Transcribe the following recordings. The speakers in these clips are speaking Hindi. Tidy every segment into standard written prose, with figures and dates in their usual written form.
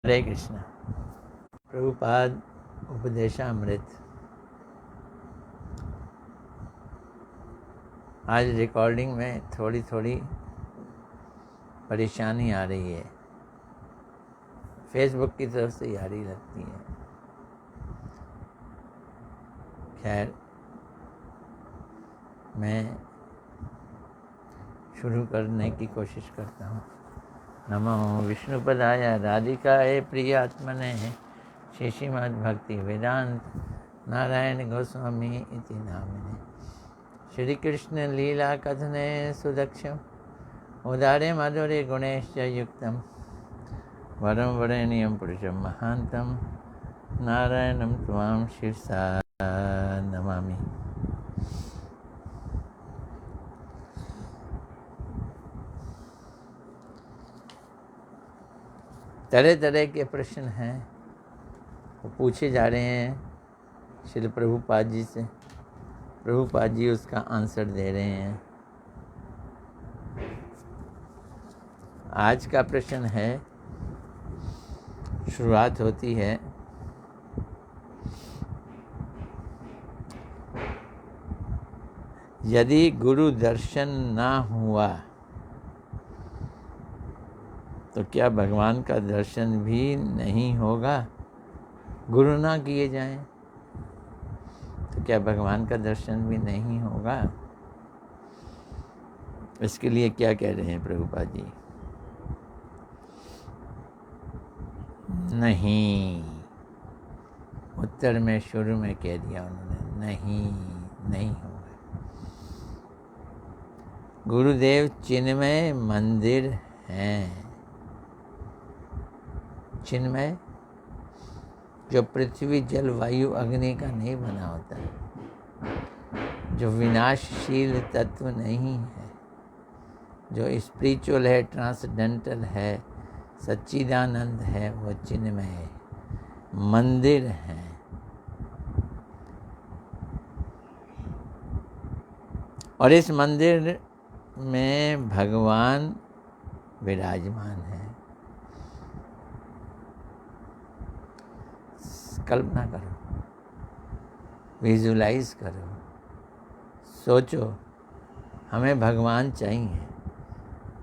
हरे कृष्ण। प्रभुपाद उपदेशामृत। आज रिकॉर्डिंग में थोड़ी थोड़ी परेशानी आ रही है, फेसबुक की तरफ से आ रही लगती है। खैर, मैं शुरू करने की कोशिश करता हूँ। नमो विष्णुपदाय राधिकाय प्रियात्मने श्री श्रीमद् भक्ति वेदांत नारायण गोस्वामी इति नामिने। श्री कृष्ण लीला कथने सुदक्षम उदारे माधुर्य गुणेश युक्तम वरम वरेण्यम पुरुषम महांतम नारायणम त्वां शिरसा नमामि। तरह तरह के प्रश्न हैं, वो पूछे जा रहे हैं श्री प्रभुपाद जी से। प्रभुपाद जी उसका आंसर दे रहे हैं। आज का प्रश्न है, शुरुआत होती है, यदि गुरु दर्शन ना हुआ तो क्या भगवान का दर्शन भी नहीं होगा? गुरु ना किए जाएं तो क्या भगवान का दर्शन भी नहीं होगा? इसके लिए क्या कह रहे हैं प्रभुपाद जी? नहीं, उत्तर में शुरू में कह दिया उन्होंने, नहीं होगा। गुरुदेव चिन्मय मंदिर हैं। चिन्मय जो पृथ्वी जल वायु अग्नि का नहीं बना होता, जो विनाशशील तत्व नहीं है, जो स्पिरिचुअल है, ट्रांसडेंटल है, सच्चिदानंद है, वो चिन्मय है, मंदिर है। और इस मंदिर में भगवान विराजमान है। कल्पना करो, विजुलाइज करो, सोचो, हमें भगवान चाहिए।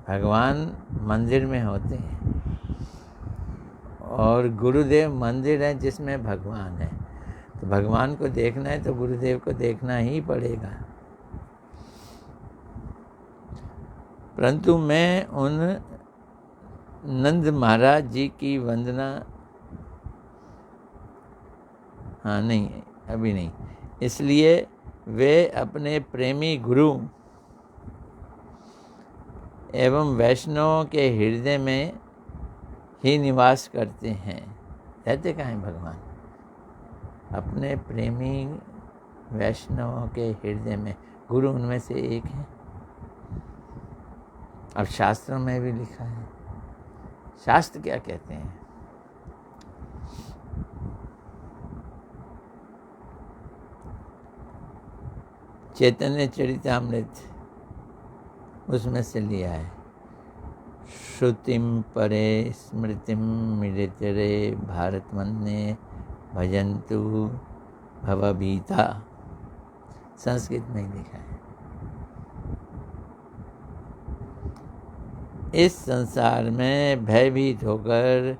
भगवान मंदिर में होते हैं और गुरुदेव मंदिर है जिसमें भगवान है। तो भगवान को देखना है तो गुरुदेव को देखना ही पड़ेगा। परंतु मैं उन नंद महाराज जी की वंदना नहीं, अभी नहीं, इसलिए वे अपने प्रेमी गुरु एवं वैष्णव के हृदय में ही निवास करते हैं। रहते कहाँ हैं भगवान? अपने प्रेमी वैष्णव के हृदय में। गुरु उनमें से एक है। अब शास्त्रों में भी लिखा है। शास्त्र क्या कहते हैं? चैतन्य चरितामृत, उसमें से लिया है। श्रुतिम परे स्मृतिम मिलितरे भारत मन्ये भजन्तु भवभीता, संस्कृत में लिखा है। इस संसार में भयभीत होकर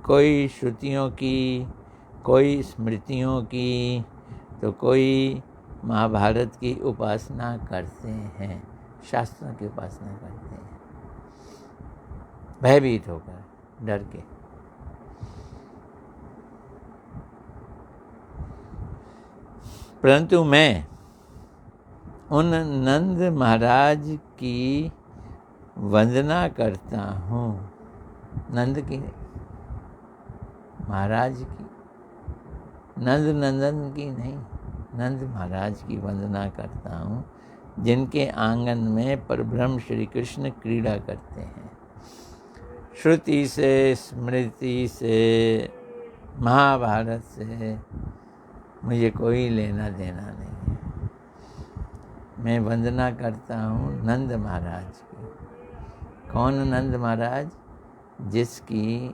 कोई श्रुतियों की, कोई स्मृतियों की, तो कोई महाभारत की उपासना करते हैं, शास्त्रों की उपासना करते हैं, भयभीत होकर, डर के। परंतु मैं उन नंद महाराज की वंदना करता हूँ। नंद की, महाराज की, नंद नंदन की नहीं, नंद महाराज की वंदना करता हूँ, जिनके आंगन में परब्रह्म श्री कृष्ण क्रीड़ा करते हैं। श्रुति से, स्मृति से, महाभारत से मुझे कोई लेना देना नहीं है। मैं वंदना करता हूँ नंद महाराज की। कौन नंद महाराज? जिसकी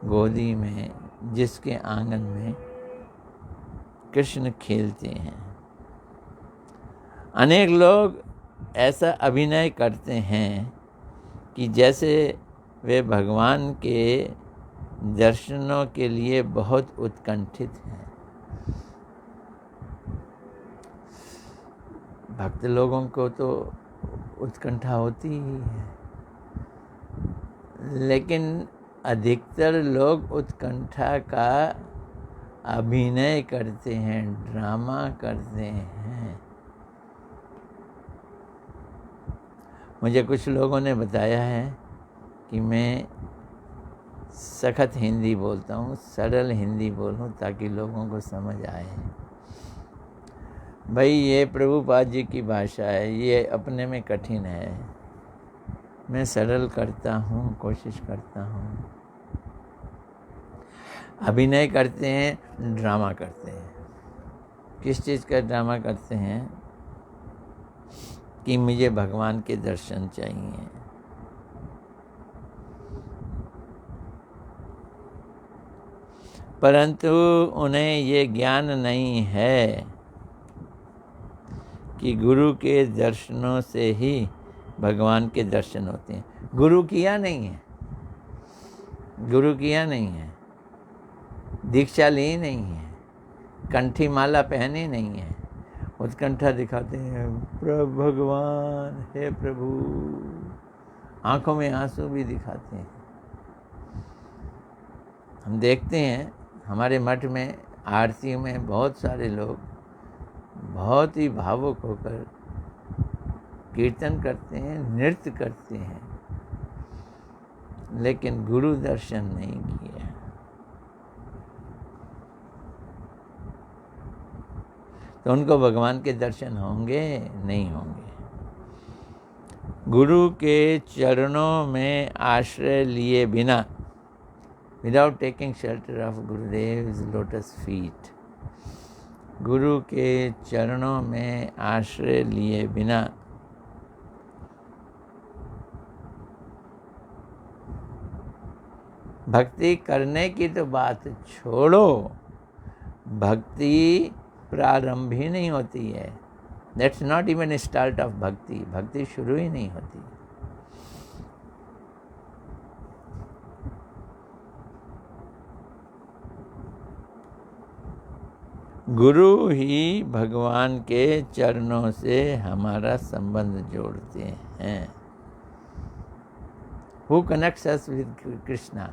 गोदी में, जिसके आंगन में कृष्ण खेलते हैं। अनेक लोग ऐसा अभिनय करते हैं कि जैसे वे भगवान के दर्शनों के लिए बहुत उत्कंठित हैं। भक्त लोगों को तो उत्कंठा होती ही है, लेकिन अधिकतर लोग उत्कंठा का अभिनय करते हैं, ड्रामा करते हैं। मुझे कुछ लोगों ने बताया है कि मैं सखत हिंदी बोलता हूँ, सरल हिंदी बोलूँ ताकि लोगों को समझ आए। भाई ये प्रभुपाद जी की भाषा है, ये अपने में कठिन है। मैं सरल करता हूँ, कोशिश करता हूँ। अभिनय करते हैं, ड्रामा करते हैं। किस चीज़ का ड्रामा करते हैं? कि मुझे भगवान के दर्शन चाहिए। परंतु उन्हें ये ज्ञान नहीं है कि गुरु के दर्शनों से ही भगवान के दर्शन होते हैं। गुरु किया नहीं है, गुरु किया नहीं है, दीक्षा ली नहीं है, कंठी माला पहनी नहीं है, उत्कंठा दिखाते हैं, प्रभु भगवान हे प्रभु, आंखों में आंसू भी दिखाते हैं। हम देखते हैं हमारे मठ में आरती में बहुत सारे लोग बहुत ही भावुक होकर कीर्तन करते हैं, नृत्य करते हैं, लेकिन गुरु दर्शन नहीं किया। तो उनको भगवान के दर्शन होंगे? नहीं होंगे। गुरु के चरणों में आश्रय लिए बिना, without taking shelter of Gurudev's lotus feet, गुरु के चरणों में आश्रय लिए बिना भक्ति करने की तो बात छोड़ो, भक्ति प्रारंभ ही नहीं होती है। That's not even start of भक्ति। भक्ति शुरू ही नहीं होती। गुरु ही भगवान के चरणों से हमारा संबंध जोड़ते हैं। Who connects us with Krishna?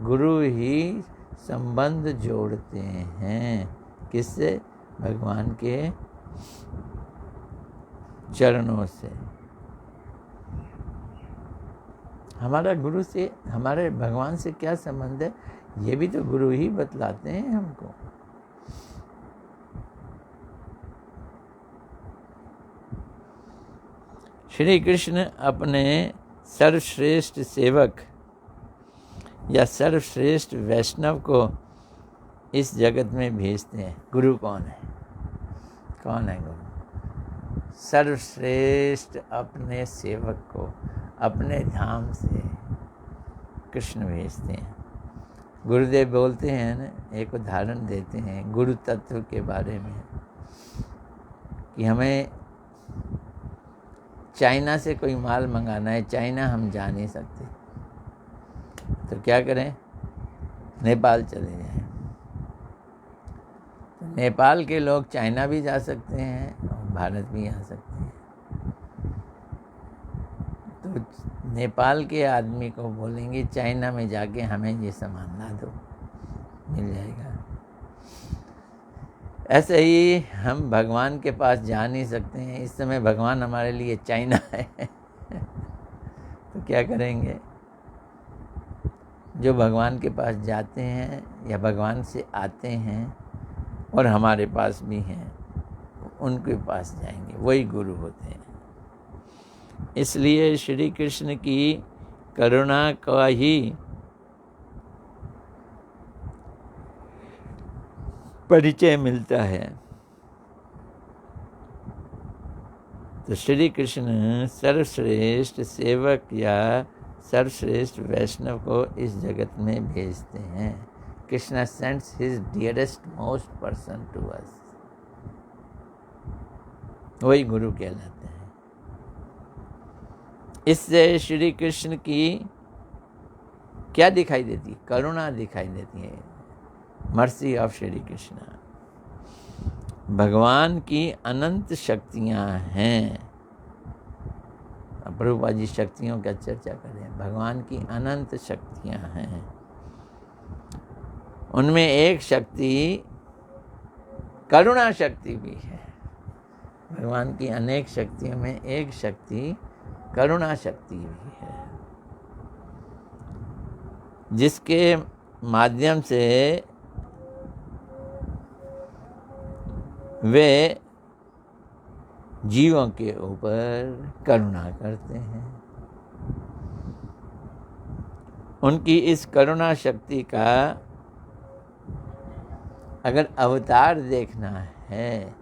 गुरु ही संबंध जोड़ते हैं। किससे? भगवान के चरणों से। हमारा गुरु से, हमारे भगवान से क्या संबंध है, ये भी तो गुरु ही बतलाते हैं हमको। श्री कृष्ण अपने सर्वश्रेष्ठ सेवक या सर्वश्रेष्ठ वैष्णव को इस जगत में भेजते हैं। गुरु कौन है? कौन है गुरु? सर्वश्रेष्ठ अपने सेवक को अपने धाम से कृष्ण भेजते हैं। गुरुदेव बोलते हैं ना, एक उदाहरण देते हैं गुरु तत्व के बारे में कि हमें चाइना से कोई माल मंगाना है। चाइना हम जा नहीं सकते, तो क्या करें? नेपाल चले जाएं। नेपाल के लोग चाइना भी जा सकते हैं और भारत भी आ सकते हैं। तो नेपाल के आदमी को बोलेंगे चाइना में जाके हमें ये सामान ला दो, मिल जाएगा। ऐसे ही हम भगवान के पास जा नहीं सकते हैं। इस समय भगवान हमारे लिए चाइना है तो क्या करेंगे? जो भगवान के पास जाते हैं या भगवान से आते हैं और हमारे पास भी हैं, उनके पास जाएंगे, वही गुरु होते हैं। इसलिए श्री कृष्ण की करुणा का ही परिचय मिलता है। तो श्री कृष्ण सर्वश्रेष्ठ सेवक या सर्वश्रेष्ठ वैष्णव को इस जगत में भेजते हैं। Krishna sends his dearest most person to us. वही गुरु कहलाते हैं। इससे श्री कृष्ण की क्या दिखाई देती है? करुणा दिखाई देती है। Mercy of Shri Krishna. भगवान की अनंत शक्तियां हैं। प्रभुपाद जी शक्तियों का चर्चा करें। भगवान की अनंत शक्तियां हैं। उनमें एक शक्ति करुणा शक्ति भी है। भगवान की अनेक शक्तियों में एक शक्ति करुणा शक्ति भी है, जिसके माध्यम से वे जीवों के ऊपर करुणा करते हैं। उनकी इस करुणा शक्ति का अगर अवतार देखना है,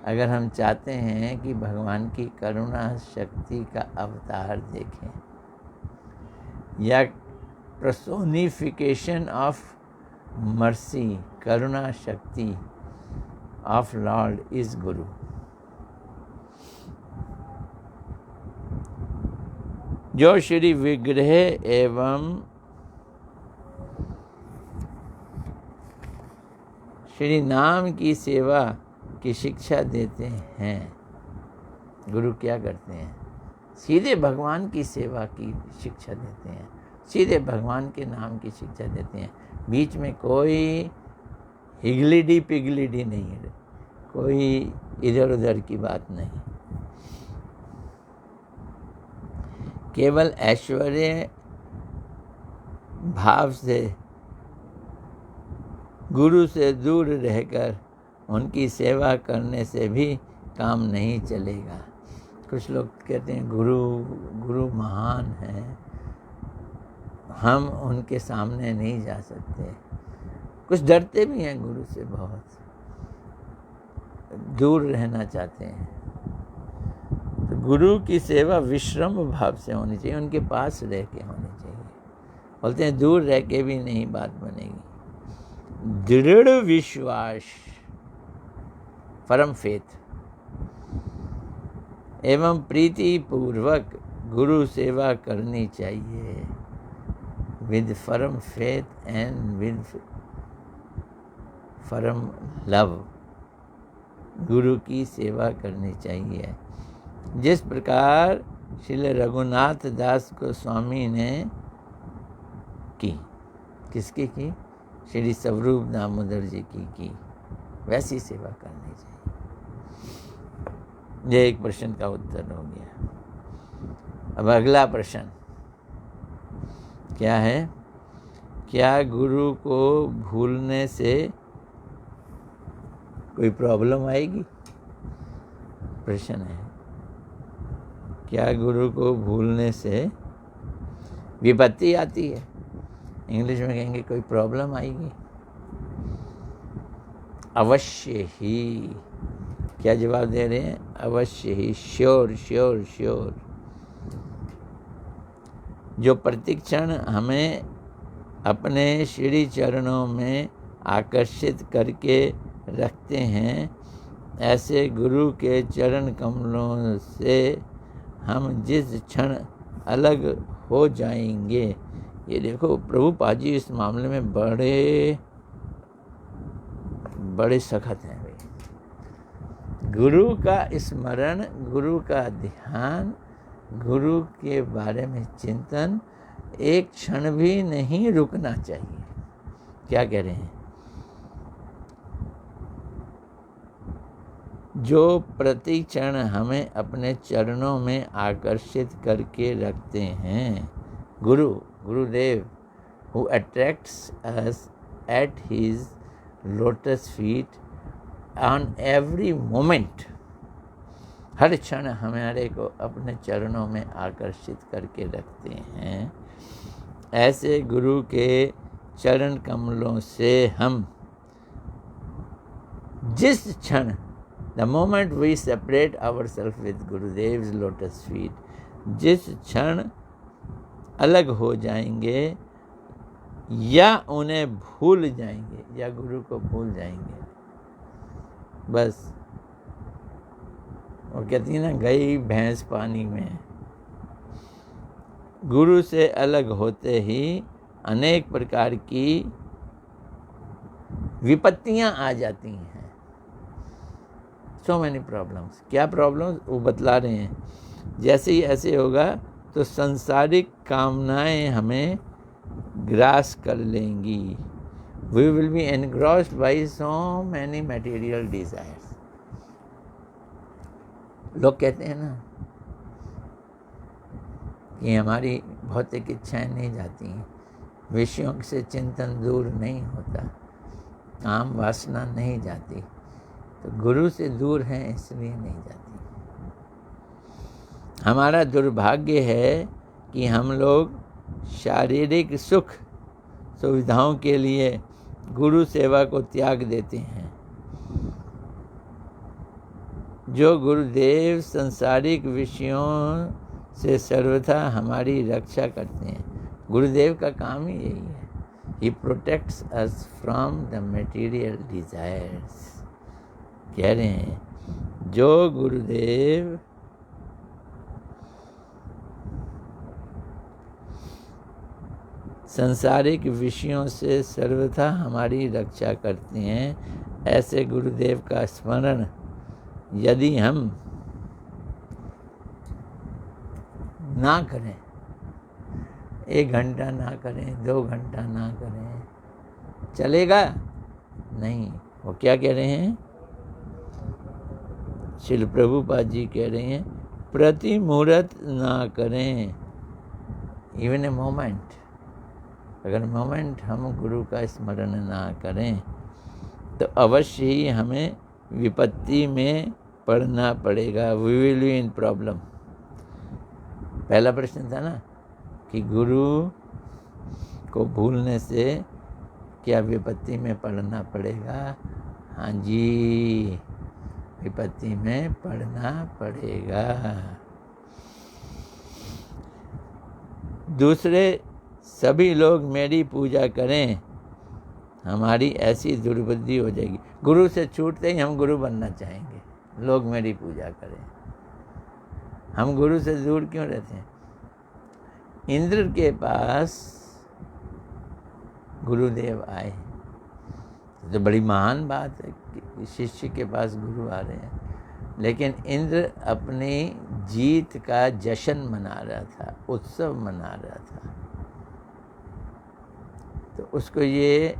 अगर हम चाहते हैं कि भगवान की करुणा शक्ति का अवतार देखें या पर्सोनिफिकेशन ऑफ मर्सी, करुणा शक्ति ऑफ लॉर्ड इज गुरु। जो श्री विग्रह एवं श्री नाम की सेवा की शिक्षा देते हैं। गुरु क्या करते हैं? सीधे भगवान की सेवा की शिक्षा देते हैं, सीधे भगवान के नाम की शिक्षा देते हैं। बीच में कोई हिगलिडी पिगलिडी नहीं है, कोई इधर उधर की बात नहीं। केवल ऐश्वर्य भाव से गुरु से दूर रहकर उनकी सेवा करने से भी काम नहीं चलेगा। कुछ लोग कहते हैं गुरु महान है, हम उनके सामने नहीं जा सकते। कुछ डरते भी हैं गुरु से, बहुत दूर रहना चाहते हैं। तो गुरु की सेवा विश्रम भाव से होनी चाहिए, उनके पास रह के होनी चाहिए। बोलते हैं दूर रह के भी नहीं बात बनेगी। दृढ़ विश्वास, फर्म फेथ एवं प्रीति पूर्वक गुरु सेवा करनी चाहिए। With firm faith and with firm love गुरु की सेवा करनी चाहिए। जिस प्रकार श्री रघुनाथ दास गोस्वामी ने की, किसकी की? श्री स्वरूप दामोदर जी की वैसी सेवा करनी चाहिए। यह एक प्रश्न का उत्तर हो गया। अब अगला प्रश्न क्या है? क्या गुरु को भूलने से कोई प्रॉब्लम आएगी? प्रश्न है, क्या गुरु को भूलने से विपत्ति आती है? इंग्लिश में कहेंगे कोई प्रॉब्लम आएगी? अवश्य ही। क्या जवाब दे रहे हैं? अवश्य ही, श्योर श्योर श्योर। जो प्रतिक्षण हमें अपने श्री चरणों में आकर्षित करके रखते हैं, ऐसे गुरु के चरण कमलों से हम जिस क्षण अलग हो जाएंगे, ये देखो प्रभुपाद जी इस मामले में बड़े सख्त हैं भाई। गुरु का स्मरण, गुरु का ध्यान, गुरु के बारे में चिंतन एक क्षण भी नहीं रुकना चाहिए। क्या कह रहे हैं? जो प्रति क्षण हमें अपने चरणों में आकर्षित करके रखते हैं, गुरुदेव, who attracts us at his lotus feet on every moment, हर क्षण हमारे को अपने चरणों में आकर्षित करके रखते हैं, ऐसे गुरु के चरण कमलों से हम जिस क्षण, the moment we separate ourselves with Gurudev's lotus feet, जिस क्षण अलग हो जाएंगे या उन्हें भूल जाएंगे या गुरु को भूल जाएंगे। बस वो कहती है ना, गई भैंस पानी में। गुरु से अलग होते ही अनेक प्रकार की विपत्तियां आ जाती हैं। So many problems. क्या प्रॉब्लम्स वो बतला रहे हैं, जैसे ही ऐसे होगा तो सांसारिक कामनाएं हमें ग्रास कर लेंगी। We will be engrossed by so many material desires. लोग कहते हैं ना कि हमारी भौतिक इच्छाएं नहीं जाती हैं, विषयों से चिंतन दूर नहीं होता, काम वासना नहीं जाती, तो गुरु से दूर हैं इसलिए नहीं जाती। हमारा दुर्भाग्य है कि हम लोग शारीरिक सुख सुविधाओं के लिए गुरु सेवा को त्याग देते हैं। जो गुरुदेव सांसारिक विषयों से सर्वथा हमारी रक्षा करते हैं। गुरुदेव का काम ही यही है, ही protects us from the material desires. कह रहे हैं जो गुरुदेव सांसारिक विषयों से सर्वथा हमारी रक्षा करते हैं, ऐसे गुरुदेव का स्मरण यदि हम ना करें, 1 घंटा ना करें, 2 घंटा ना करें, चलेगा नहीं। वो क्या कह रहे हैं, श्रील प्रभुपाद जी कह रहे हैं, प्रति मुहूर्त ना करें, इवन ए मोमेंट। अगर मोमेंट हम गुरु का स्मरण ना करें तो अवश्य ही हमें विपत्ति में पड़ना पड़ेगा। We will be in problem. पहला प्रश्न था ना कि गुरु को भूलने से क्या विपत्ति में पड़ना पड़ेगा। हाँ जी, विपत्ति में पड़ना पड़ेगा। दूसरे सभी लोग मेरी पूजा करें, हमारी ऐसी दुर्बुद्धि हो जाएगी। गुरु से छूटते ही हम गुरु बनना चाहेंगे, लोग मेरी पूजा करें। हम गुरु से दूर क्यों रहते हैं। इंद्र के पास गुरुदेव आए तो बड़ी महान बात है कि शिष्य के पास गुरु आ रहे हैं, लेकिन इंद्र अपनी जीत का जश्न मना रहा था, उत्सव मना रहा था। तो उसको ये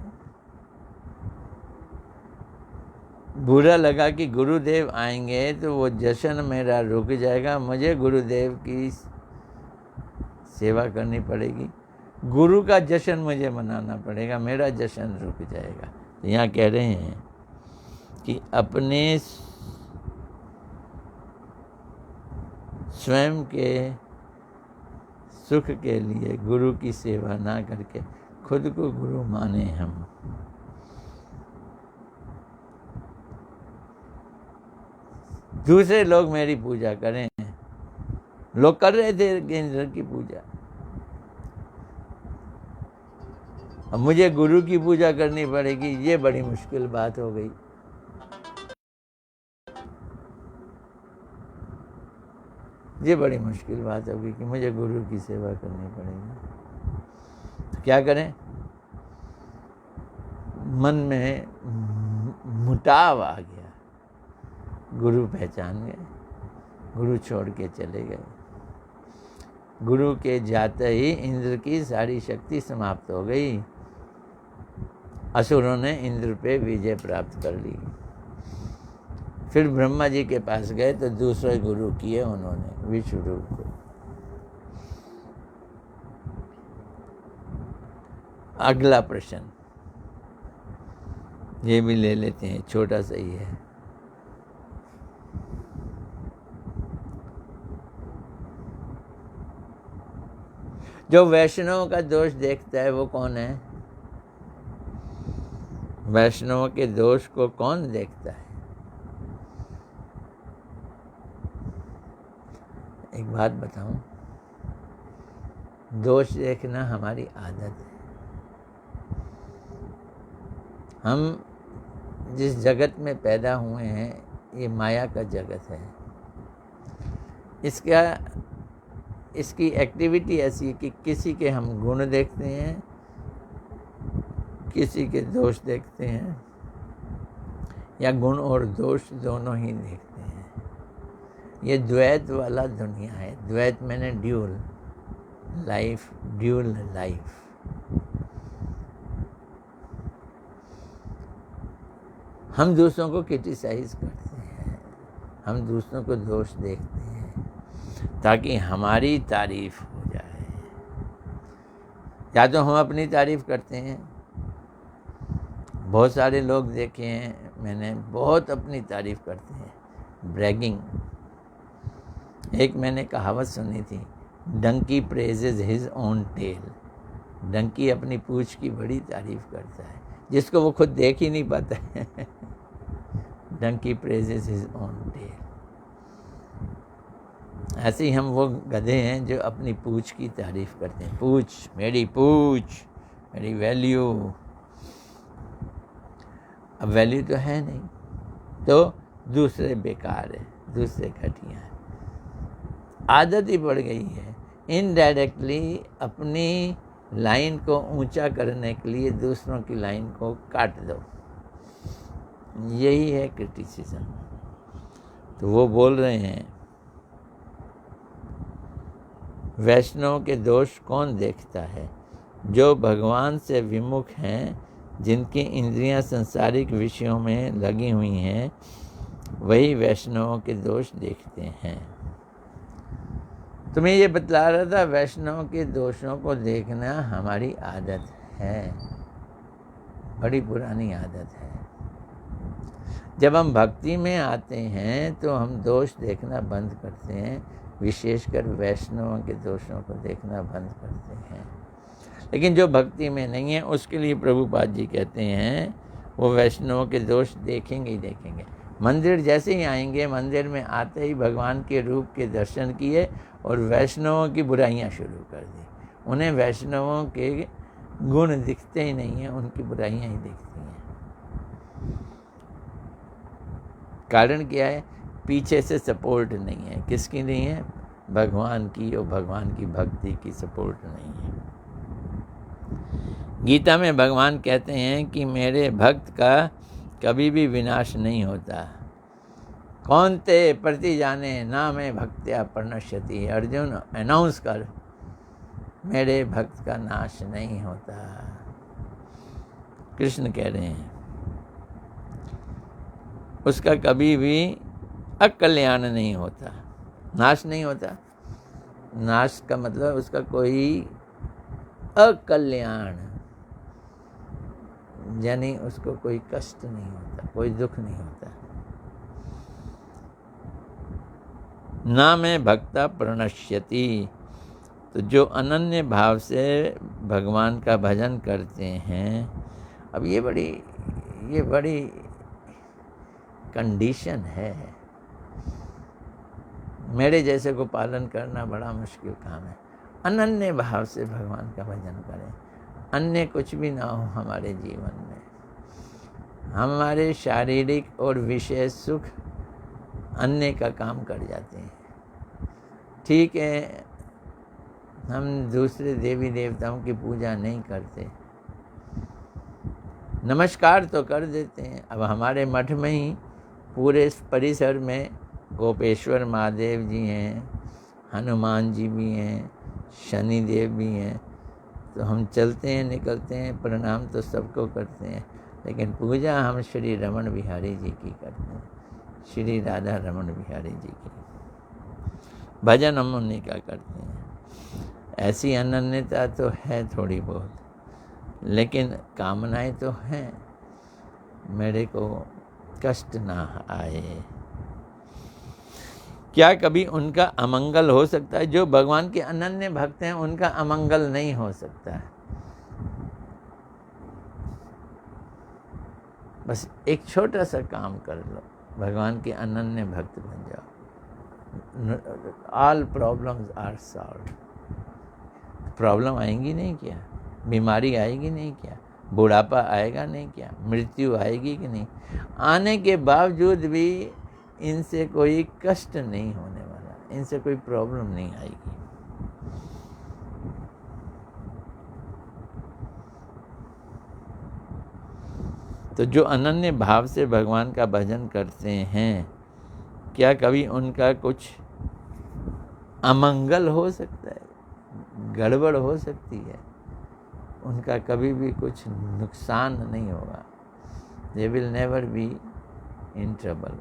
बुरा लगा कि गुरुदेव आएंगे तो वो जश्न मेरा रुक जाएगा, मुझे गुरुदेव की सेवा करनी पड़ेगी, गुरु का जश्न मुझे मनाना पड़ेगा, मेरा जश्न रुक जाएगा। तो यहाँ कह रहे हैं कि अपने स्वयं के सुख के लिए गुरु की सेवा ना करके खुद को गुरु माने हम। दूसरे लोग मेरी पूजा करें। लोग कर रहे थे इंद्र की पूजा, अब मुझे गुरु की पूजा करनी पड़ेगी, ये बड़ी मुश्किल बात हो गई। ये बड़ी मुश्किल बात होगी कि मुझे गुरु की सेवा करनी पड़ेगी। तो क्या करें, मन में मुटाव आ गया, गुरु पहचान गए, गुरु छोड़ के चले गए। गुरु के जाते ही इंद्र की सारी शक्ति समाप्त हो गई, असुरों ने इंद्र पे विजय प्राप्त कर ली। फिर ब्रह्मा जी के पास गए तो दूसरे गुरु किए उन्होंने, विश्व रूप को। अगला प्रश्न ये भी ले लेते हैं, छोटा सा ही है। जो वैष्णव का दोष देखता है वो कौन है। वैष्णव के दोष को कौन देखता है। एक बात बताऊं, दोष देखना हमारी आदत है। हम जिस जगत में पैदा हुए हैं ये माया का जगत है। इसकी एक्टिविटी ऐसी है कि किसी के हम गुण देखते हैं, किसी के दोष देखते हैं, या गुण और दोष दोनों ही देखते हैं। ये द्वैत वाला दुनिया है। द्वैत मैंने ड्यूल लाइफ। हम दूसरों को क्रिटिसाइज करते हैं, हम दूसरों को दोष देखते हैं ताकि हमारी तारीफ हो जाए। या तो हम अपनी तारीफ करते हैं। बहुत सारे लोग देखे हैं मैंने, बहुत अपनी तारीफ करते हैं, ब्रैगिंग। एक मैंने कहावत सुनी थी, donkey praises his own tail. Donkey अपनी पूंछ की बड़ी तारीफ करता है, जिसको वो खुद देख ही नहीं पाता है। Donkey praises his own tail. ऐसे ही हम वो गधे हैं जो अपनी पूंछ की तारीफ करते हैं। पूंछ, मेरी वैल्यू। अब वैल्यू तो है नहीं, तो दूसरे बेकार है, दूसरे घटिया है। आदत ही पड़ गई है। इनडायरेक्टली अपनी लाइन को ऊंचा करने के लिए दूसरों की लाइन को काट दो। यही है क्रिटिसिज्म। तो वो बोल रहे हैं, वैष्णव के दोष कौन देखता है? जो भगवान से विमुख हैं, जिनकी इंद्रियां सांसारिक विषयों में लगी हुई हैं, वही वैष्णवों के दोष देखते हैं। तुम्हें ये बतला रहा था, वैष्णव के दोषों को देखना हमारी आदत है, बड़ी पुरानी आदत है। जब हम भक्ति में आते हैं तो हम दोष देखना बंद करते हैं, विशेषकर वैष्णवों के दोषों को देखना बंद करते हैं। लेकिन जो भक्ति में नहीं है उसके लिए प्रभुपाद जी कहते हैं वो वैष्णवों के दोष देखेंगे ही देखेंगे। मंदिर जैसे ही आएंगे, मंदिर में आते ही भगवान के रूप के दर्शन किए और वैष्णवों की बुराइयां शुरू कर दी। उन्हें वैष्णवों के गुण दिखते ही नहीं हैं, उनकी बुराइयां ही दिखती हैं। कारण क्या है? पीछे से सपोर्ट नहीं है। किसकी नहीं है? भगवान की और भगवान की भक्ति की सपोर्ट नहीं है। गीता में भगवान कहते हैं कि मेरे भक्त का कभी भी विनाश नहीं होता। कौन ते प्रति जाने ना मैं भक्त्या प्रणश्यति। अर्जुन अनाउंस कर, मेरे भक्त का नाश नहीं होता। कृष्ण कह रहे हैं उसका कभी भी अकल्याण नहीं होता, नाश नहीं होता। नाश का मतलब उसका कोई अकल्याण, यानी उसको कोई कष्ट नहीं होता, कोई दुख नहीं होता। ना मैं भक्ता प्रणश्यति। तो जो अनन्य भाव से भगवान का भजन करते हैं, अब ये बड़ी कंडीशन है। मेरे जैसे को पालन करना बड़ा मुश्किल काम है। अनन्य भाव से भगवान का भजन करें, अन्य कुछ भी ना हो हमारे जीवन में। हमारे शारीरिक और विषय सुख अन्य का काम कर जाते हैं। ठीक है, हम दूसरे देवी देवताओं की पूजा नहीं करते, नमस्कार तो कर देते हैं। अब हमारे मठ में ही पूरे परिसर में गोपेश्वर महादेव जी हैं, हनुमान जी भी हैं, शनि देव भी हैं। तो हम चलते हैं, निकलते हैं, प्रणाम तो सबको करते हैं, लेकिन पूजा हम श्री रमण बिहारी जी की करते हैं, श्री राधा रमण बिहारी जी की। भजन हम उन्हीं का करते हैं। ऐसी अनन्यता तो है थोड़ी बहुत, लेकिन कामनाएं तो हैं, मेरे को कष्ट ना आए। क्या कभी उनका अमंगल हो सकता है? जो भगवान के अनन्य भक्त हैं उनका अमंगल नहीं हो सकता है। बस एक छोटा सा काम कर लो, भगवान के अनन्य भक्त बन जाओ, all problems are solved. Problem आएंगी नहीं क्या, बीमारी आएगी नहीं क्या, बुढ़ापा आएगा नहीं क्या, मृत्यु आएगी कि नहीं। आने के बावजूद भी इनसे कोई कष्ट नहीं होने वाला, इनसे कोई प्रॉब्लम नहीं आएगी। तो जो अनन्य भाव से भगवान का भजन करते हैं, क्या कभी उनका कुछ अमंगल हो सकता है, गड़बड़ हो सकती है? उनका कभी भी कुछ नुकसान नहीं होगा। They will never be in trouble.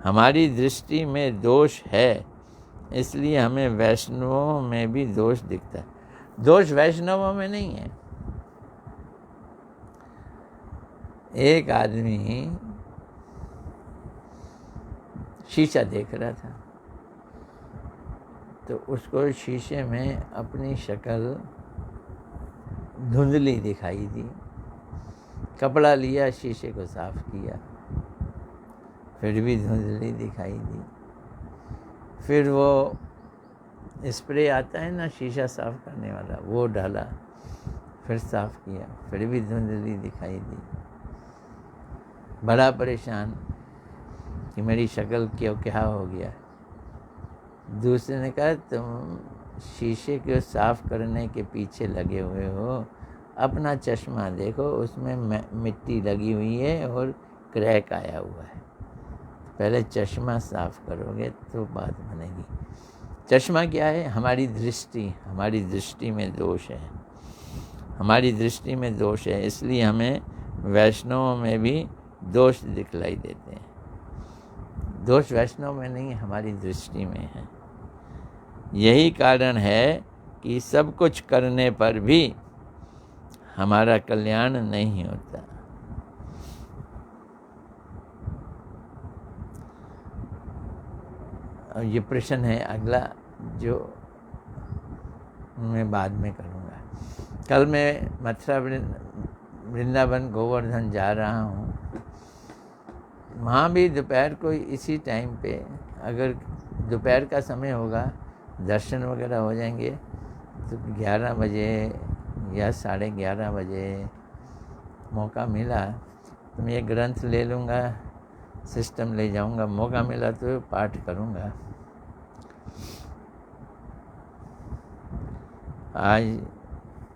हमारी दृष्टि में दोष है, इसलिए हमें वैष्णवों में भी दोष दिखता है। दोष वैष्णवों में नहीं है। एक आदमी शीशा देख रहा था, तो उसको शीशे में अपनी शक्ल धुंधली दिखाई दी। कपड़ा लिया, शीशे को साफ किया, फिर भी धुंधली दिखाई दी। फिर वो स्प्रे आता है ना शीशा साफ करने वाला, वो डाला, फिर साफ किया, फिर भी धुंधली दिखाई दी। बड़ा परेशान कि मेरी शक्ल क्यों क्या हो गया। दूसरे ने कहा तुम शीशे को साफ करने के पीछे लगे हुए हो, अपना चश्मा देखो, उसमें मिट्टी लगी हुई है और क्रैक आया हुआ है। पहले चश्मा साफ करोगे तो बात बनेगी। चश्मा क्या है? हमारी दृष्टि, हमारी दृष्टि में दोष है, हमारी दृष्टि में दोष है, इसलिए हमें वैष्णवों में भी दोष दिखलाई देते हैं। दोष वैष्णव में नहीं, हमारी दृष्टि में है। यही कारण है कि सब कुछ करने पर भी हमारा कल्याण नहीं होता। और ये प्रश्न है अगला, जो मैं बाद में करूँगा। कल मैं मथुरा वृंदावन गोवर्धन जा रहा हूँ। वहाँ भी दोपहर को इसी टाइम पे, अगर दोपहर का समय होगा, दर्शन वगैरह हो जाएंगे, तो 11 बजे या 11:30 बजे मौका मिला तो मैं ये ग्रंथ ले लूँगा, सिस्टम ले जाऊँगा, मौका मिला तो पाठ करूँगा। आज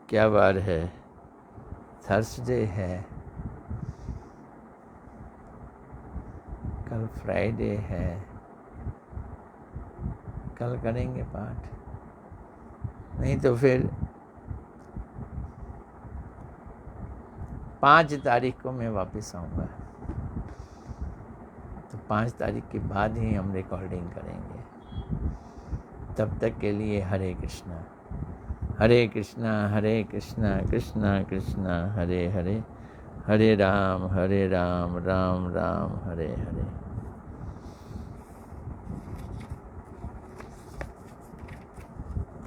क्या बार है? थर्सडे है, कल फ्राइडे है, कल करेंगे पाठ, नहीं तो फिर 5 तारीख को मैं वापस आऊँगा। तो 5 तारीख के बाद ही हम रिकॉर्डिंग करेंगे। तब तक के लिए हरे कृष्णा, हरे कृष्णा, हरे कृष्णा, कृष्णा कृष्णा हरे हरे, हरे राम, राम राम, हरे हरे।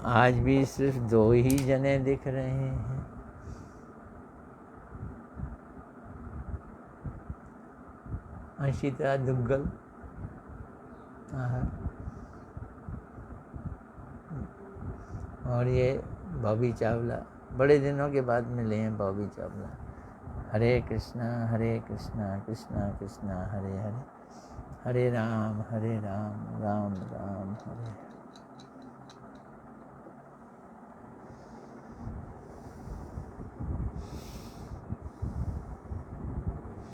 आज भी सिर्फ 2 ही जने दिख रहे हैं। अंशिता दुग्गल, और ये बॉबी चावला, बड़े दिनों के बाद मिले हैं बॉबी चावला। हरे कृष्णा, कृष्णा कृष्णा हरे हरे, हरे राम, राम राम, हरे हरे।